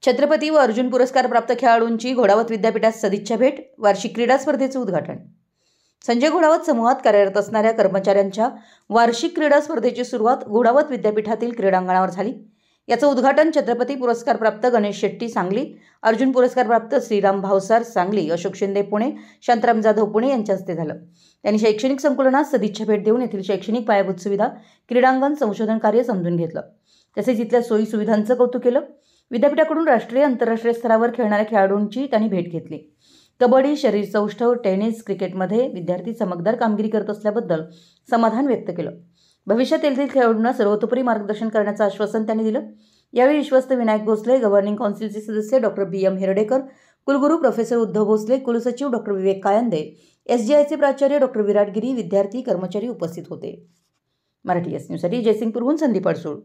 छत्रपती व अर्जुन पुरस्कार प्राप्त खेळाडूंची घोडावत विद्यापीठात सदिच्छा भेट, वार्षिक क्रीडा स्पर्धेचे उद्घाटन। संजय घोडावत समूहात कार्यरत असणाऱ्या कर्मचाऱ्यांच्या वार्षिक क्रीडा स्पर्धेची सुरुवात घोडावत विद्यापीठातील क्रीडांगणावर झाली। याचं उद्घाटन छत्रपती पुरस्कार प्राप्त गणेश शेट्टी सांगली, अर्जुन पुरस्कार प्राप्त श्रीराम भावसार सांगली, अशोक शिंदे पुणे, शांताराम जाधव पुणे यांच्या हस्ते झालं। त्यांनी शैक्षणिक संकुलनात सदिच्छा भेट देऊन येथील शैक्षणिक पायाभूत सुविधा, क्रीडांगण, संशोधन कार्य समजून घेतलं। तसेच इथल्या सोयी सुविधांचं कौतुक केलं। विद्यापीठाकडून राष्ट्रीय आंतरराष्ट्रीय स्तरावर खेळणाऱ्या खेळाडूंची त्यांनी भेट घेतली। कबड्डी, शरीर सौष्ठव, टेनिस, क्रिकेटमध्ये विद्यार्थी चमकदार कामगिरी करत असल्याबद्दल समाधान व्यक्त केलं। भविष्यात येथील खेळाडूंना सर्वतोपरी मार्गदर्शन करण्याचं आश्वासन त्यांनी दिलं। यावेळी विश्वस्त विनायक भोसले, गव्हर्निंग काउन्सिलचे सदस्य डॉक्टर BM हिरडेकर, कुलगुरू प्रोफेसर उद्धव भोसले, कुलसचिव डॉक्टर विवेक कायंदे, SGIचे प्राचार्य डॉक्टर विराट गिरी, विद्यार्थी, कर्मचारी उपस्थित होते। मराठी एस न्यूजसाठी जयसिंगपूरहून संदीप अडसूळ।